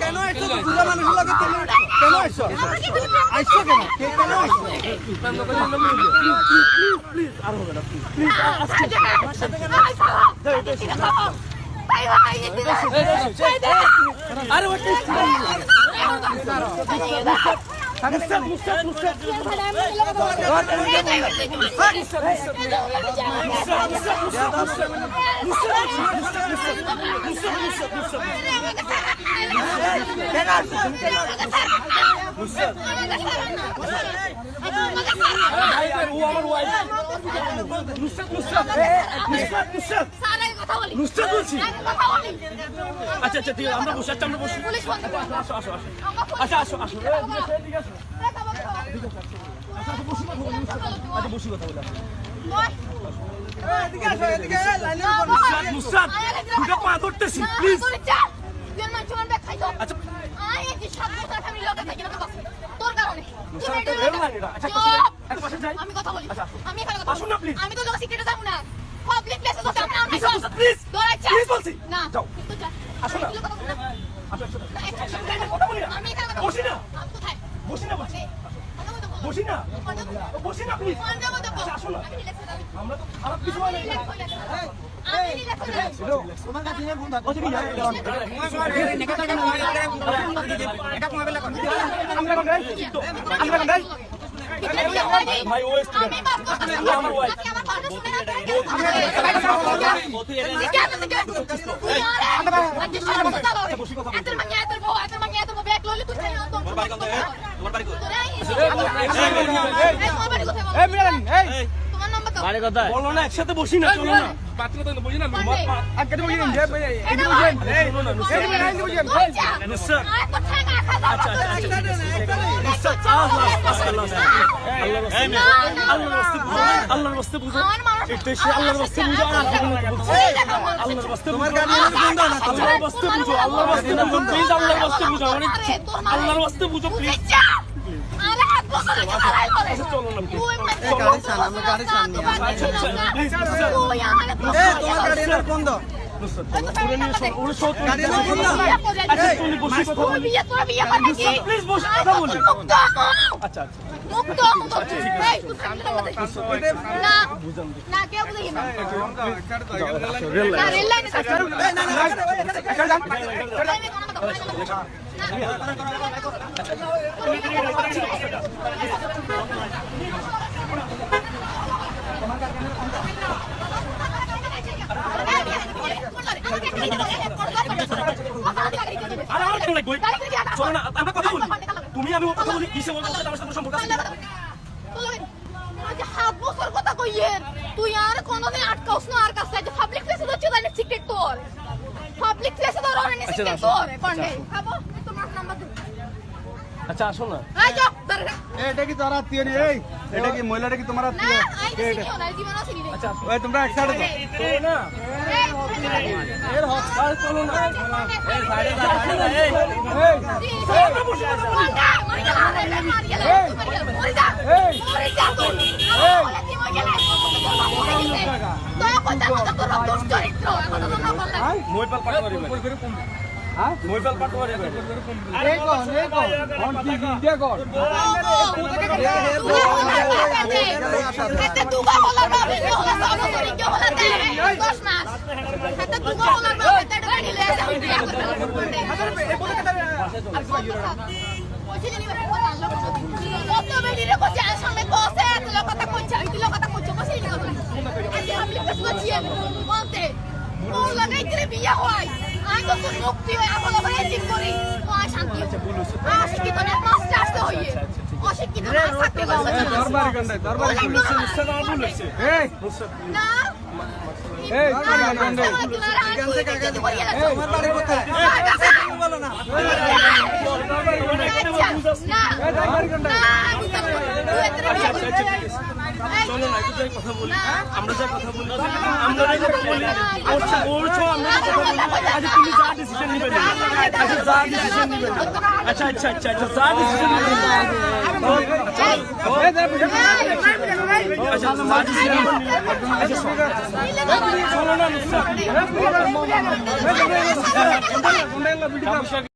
কেন আইছো দুটা মানুষের লগে কেন আইছো আইছো কেন কেন আইছো প্লিজ আর হবে না প্লিজ আজকে আমার সাথে কেন আইছো আরে ওটা আচ্ছা আচ্ছা ঠিক আছে আমরা বসে আমরা বসি আসো আসো আসো আচ্ছা আসো আসো ঠিক আছে আচ্ছা বসি কথা বলে এদিকে আসো এদিকে লাইনে মুসাদ দুটো পা ধরতেছি প্লিজ আচ্ছা আয় কি শব্দ কথা আমি লোকে থাকি না তোর কারণে আমি কথা বলি আমি এখানে কথা আসুন না প্লিজ আমি তো লোক সিক্রেটে যাব না পাবলিক প্লেসে তো যাব না প্লিজ প্লিজ বলছি না যাও আসুন না আসো আসো কথা বলি আমি এখানে কথা বসি না আমি কোথায় বসি না বসি বসি না বসি না প্লিজ আসুন না আমরা তো খারাপ কিছু হয় না তোমার কাছে ফোন দাও ওদিকে যাও এটা কোন বেলা কোন আমরা কোন গাই ভাই ও স্টুডেন্ট আমার ওয়াইফ আমার কথা শুনে না বসি কথা বল এত মাঙ্গিয়া তো ব্যাগ লইলে তুই তোমার বাড়ি কোন তোমার বাড়ি কোন এই মিলান এই তোমার নাম্বার দাও বাড়ি কোথায় বলো না একসাথে বসি না চলো না পাত্র তো বসি না আর কেটে বসি যে এদিকে বসেন এই শোনো না এই এদিকে বসেন স্যার আচ্ছা আচ্ছা আল্লাহর রাস্তে বুঝো এটা সে আল্লাহর রাস্তে বুঝো আল্লাহর রাস্তে তোমার গাড়ি বন্ধ না আল্লাহর রাস্তে বুঝো আল্লাহর রাস্তে বুঝো প্লিজ আল্লাহর রাস্তে বুঝো আল্লাহর রাস্তে বুঝো প্লিজ আরে হাত বসে চলো না গাড়ি চালা আমরা গাড়ি চালানি তোমার গাড়ি বন্ধ তুমি আমি কথা বলি কিসে বলবো আমার সাথে সম্পর্ক আছে হাত বছর কথা কইয়ের তুই আর কোনদিন আটকাওস না আর কাছে পাবলিক প্লেসে তো চলে না সিক্রেট তোর পাবলিক প্লেসে তো রনে সিক্রেট তোর কোনে খাবো তোমার নাম্বার দে আচ্ছা আসো না এই যাও দাঁড়া এটা কি তোর আত্মীয় নি এই এটা কি মহিলাটা কি তোমার আত্মীয় আচ্ছা ওই তোমরা এক সাইডে যাও চলো না এর হক আর চলো না এই সাইডে যাও এই সামনে বসে আছো মারি গেল মারি গেল মরে যা তুই তোর কথা তোর দোষ চরিত্র কথা না বললে মোবাইল পাঠ করে হ্যাঁ মোবাইল পাঠ করে আরে কোন অন কি ইন্ডিয়া কর এটা তুগা বলা না ভিডিও হলা সানো করি কি বলা দে 10 মাস এটা তুগা বলা না এটা গাড়ি ले যাও এই বলে কথা কইছিলি নি কথা কত বেডি রে কইছে সামনে কইছে তুই কথা কইছ তুই কথা কইছ কইছিলি নি কথা আজকে আমি কাছে বলছি বলতে ও লাগাই করে বিয়া হয় আমি তো মুক্তি হই আমল ভাই ঠিক করি ও শান্তি আশিকি তো না মাস্টার আসতে হইয়ে আশিকি তো না থাকতে বলছে দরবারি গন্ডাই দরবারি পুলিশে নিশ্চয় না বলেছে এই না এই দরবারি গন্ডাই গান থেকে কাগজ তোমার বাড়ি কোথায় তুমি বলো না দরবারি গন্ডাই না এই দরবারি গন্ডাই চলো না একটু যাই কথা বলি আমরা যা কথা বলি আমরা যা কথা বলি ওরছো আমরা কথা বলি আজ তুমি যা ডিসিশন নিবে না। আচ্ছা যা ডিসিশন নিবে না। আচ্ছা আচ্ছা আচ্ছা আচ্ছা যা ডিসিশন নিবে না। আচ্ছা যা ডিসিশন নিবে না। আচ্ছা শোনো না